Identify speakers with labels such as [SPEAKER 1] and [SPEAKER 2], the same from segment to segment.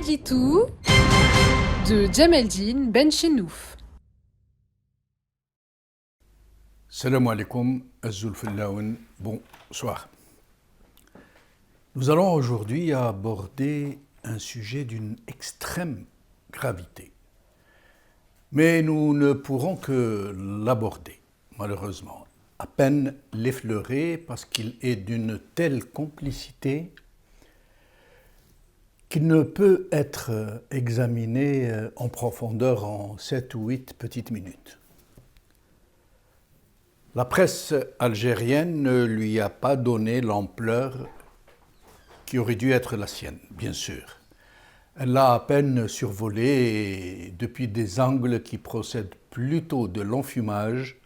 [SPEAKER 1] Ditou de Djemeldine Benchenouf.
[SPEAKER 2] Salam alaikum, Azulfillaoun, bonsoir. Nous allons aujourd'hui aborder un sujet d'une extrême gravité. Mais nous ne pourrons que l'aborder, malheureusement, à peine l'effleurer parce qu'il est d'une telle complicité qu'il ne peut être examiné en profondeur en 7 ou 8 petites minutes. La presse algérienne ne lui a pas donné l'ampleur qui aurait dû être la sienne, bien sûr. Elle l'a à peine survolé depuis des angles qui procèdent plutôt de l'enfumage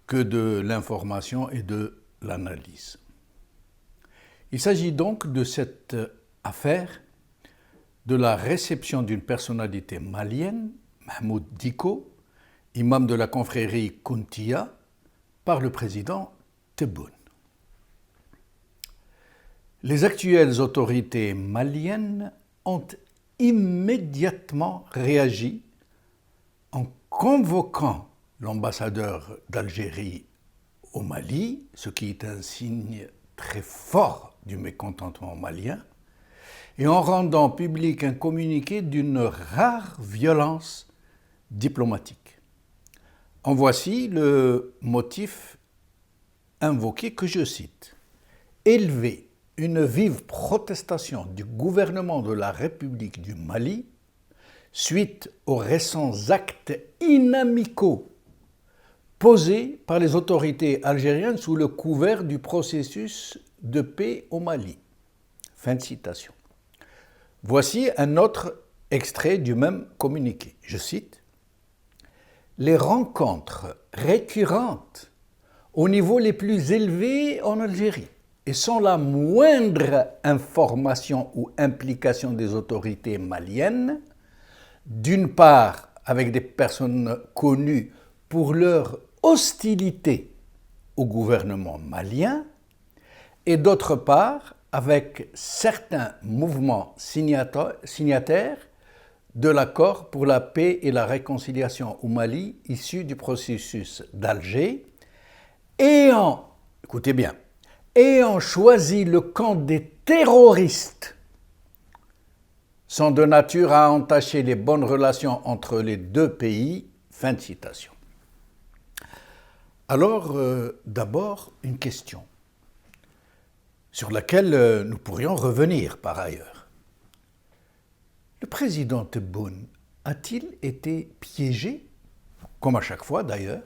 [SPEAKER 2] que de l'information et de l'analyse. Il s'agit donc de cette affaire de la réception d'une personnalité malienne, Mahmoud Dicko, imam de la confrérie Kountia, par le président Tebboune. Les actuelles autorités maliennes ont immédiatement réagi en convoquant l'ambassadeur d'Algérie au Mali, ce qui est un signe très fort du mécontentement malien, et en rendant public un communiqué d'une rare violence diplomatique. En voici le motif invoqué que je cite. Élever une vive protestation du gouvernement de la République du Mali suite aux récents actes inamicaux posés par les autorités algériennes sous le couvert du processus de paix au Mali. Fin de citation. Voici un autre extrait du même communiqué. Je cite. Les rencontres récurrentes au niveau les plus élevés en Algérie et sans la moindre information ou implication des autorités maliennes, d'une part avec des personnes connues pour leur hostilité au gouvernement malien, et d'autre part avec certains mouvements signataires de l'accord pour la paix et la réconciliation au Mali issu du processus d'Alger, écoutez bien, ayant choisi le camp des terroristes, sont de nature à entacher les bonnes relations entre les deux pays. Fin de citation. Alors, d'abord, une question sur laquelle nous pourrions revenir par ailleurs. Le président Tebboune a-t-il été piégé, comme à chaque fois d'ailleurs,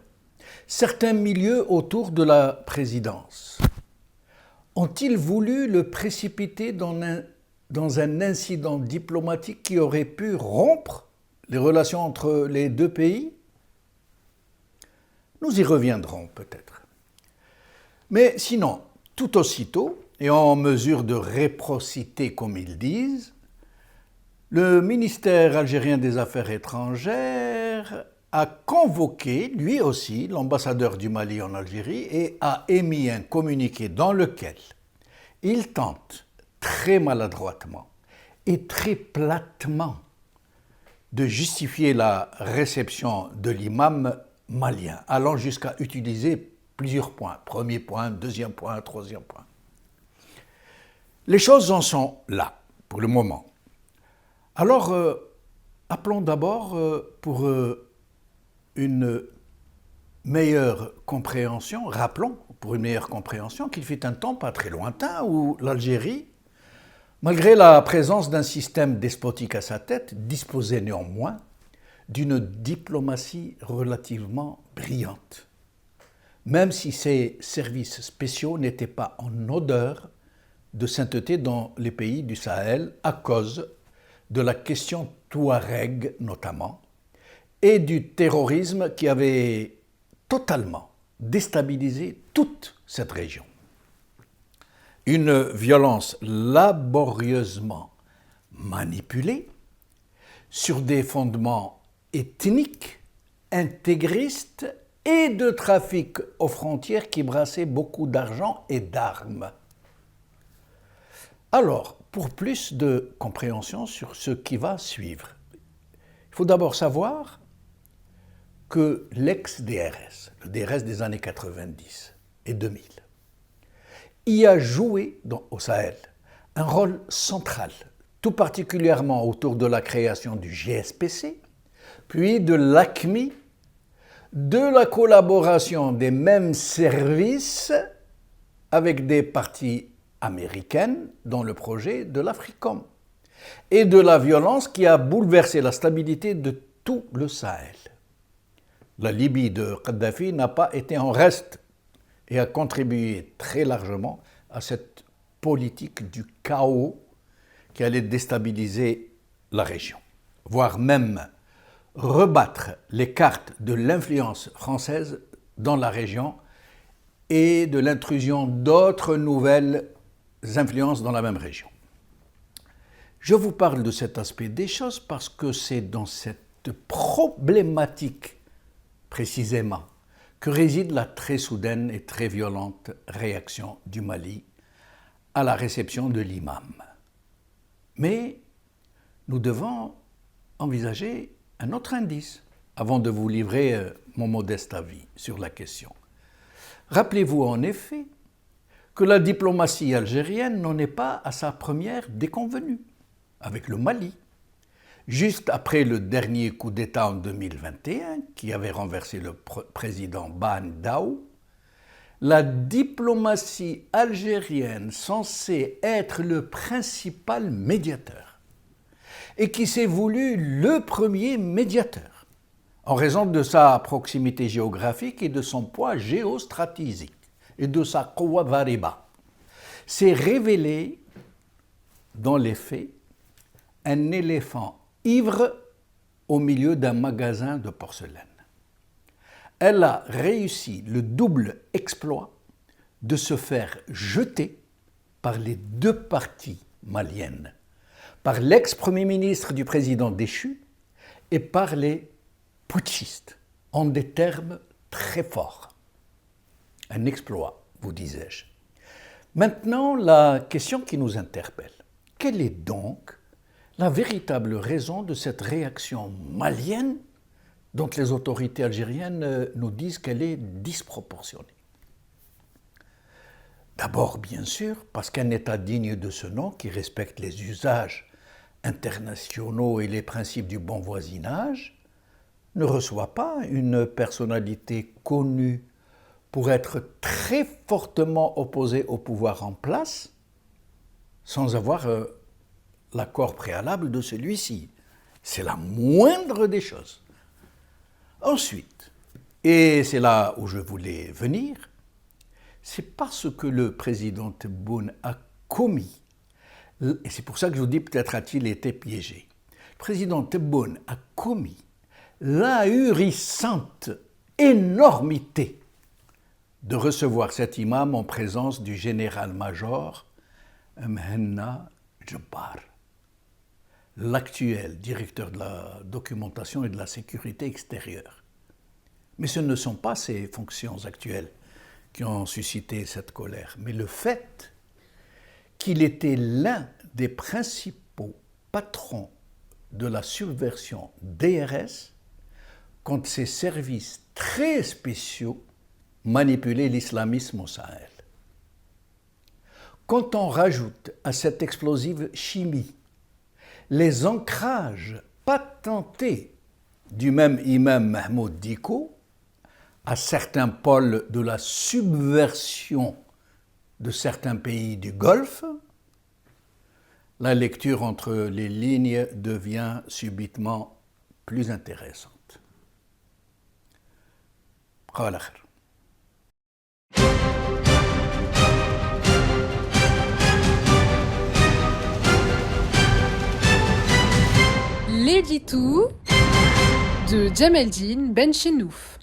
[SPEAKER 2] certains milieux autour de la présidence? Ont-ils voulu le précipiter dans un incident diplomatique qui aurait pu rompre les relations entre les deux pays? Nous y reviendrons peut-être. Mais sinon, tout aussitôt, et en mesure de réciprocité comme ils disent, le ministère algérien des Affaires étrangères a convoqué, lui aussi, l'ambassadeur du Mali en Algérie et a émis un communiqué dans lequel il tente très maladroitement et très platement de justifier la réception de l'imam malien, allant jusqu'à utiliser plusieurs points. Premier point, deuxième point, troisième point. Les choses en sont là, pour le moment. Alors, appelons d'abord pour une meilleure compréhension, rappelons pour une meilleure compréhension qu'il fut un temps pas très lointain où l'Algérie, malgré la présence d'un système despotique à sa tête, disposait néanmoins d'une diplomatie relativement brillante, même si ses services spéciaux n'étaient pas en odeur de sainteté dans les pays du Sahel à cause de la question touareg notamment, et du terrorisme qui avait totalement déstabilisé toute cette région. Une violence laborieusement manipulée sur des fondements ethniques, intégristes et de trafic aux frontières qui brassaient beaucoup d'argent et d'armes. Alors, pour plus de compréhension sur ce qui va suivre. Il faut d'abord savoir que l'ex-DRS, le DRS des années 90 et 2000, y a joué au Sahel un rôle central, tout particulièrement autour de la création du GSPC, puis de l'AQMI, de la collaboration des mêmes services avec des parties américaines dans le projet de l'AFRICOM, et de la violence qui a bouleversé la stabilité de tout le Sahel. La Libye de Kadhafi n'a pas été en reste et a contribué très largement à cette politique du chaos qui allait déstabiliser la région, voire même rebattre les cartes de l'influence française dans la région et de l'intrusion d'autres nouvelles influences dans la même région. Je vous parle de cet aspect des choses parce que c'est dans cette problématique précisément que réside la très soudaine et très violente réaction du Mali à la réception de l'imam. Mais nous devons envisager un autre indice avant de vous livrer mon modeste avis sur la question. Rappelez-vous en effet que la diplomatie algérienne n'en est pas à sa première déconvenue avec le Mali. Juste après le dernier coup d'État en 2021, qui avait renversé le président Ban Daou, la diplomatie algérienne censée être le principal médiateur et qui s'est voulu le premier médiateur en raison de sa proximité géographique et de son poids géostratégique et de sa quwa variba, s'est révélé dans les faits un éléphant ivre au milieu d'un magasin de porcelaine. Elle a réussi le double exploit de se faire jeter par les deux parties maliennes, par l'ex-premier ministre du président déchu et par les putschistes, en des termes très forts. Un exploit, vous disais-je. Maintenant, la question qui nous interpelle. Quelle est donc la véritable raison de cette réaction malienne dont les autorités algériennes nous disent qu'elle est disproportionnée? D'abord, bien sûr, parce qu'un État digne de ce nom, qui respecte les usages internationaux et les principes du bon voisinage, ne reçoit pas une personnalité connue pour être très fortement opposée au pouvoir en place, sans avoir l'accord préalable de celui-ci. C'est la moindre des choses. Ensuite, et c'est là où je voulais venir, c'est parce que le président Tebboune a commis, et c'est pour ça que je vous dis peut-être a-t-il été piégé, le président Tebboune a commis l'ahurissante énormité de recevoir cet imam en présence du général-major Mhenna Djebbar, l'actuel directeur de la documentation et de la sécurité extérieure. Mais ce ne sont pas ces fonctions actuelles qui ont suscité cette colère, mais le fait qu'il était l'un des principaux patrons de la subversion DRS quand ses services très spéciaux manipulaient l'islamisme au Sahel. Quand on rajoute à cette explosive chimie les ancrages patentés du même imam Mahmoud Dicko à certains pôles de la subversion de certains pays du Golfe, la lecture entre les lignes devient subitement plus intéressante.
[SPEAKER 1] L'édito de Djemeldine Benchenouf.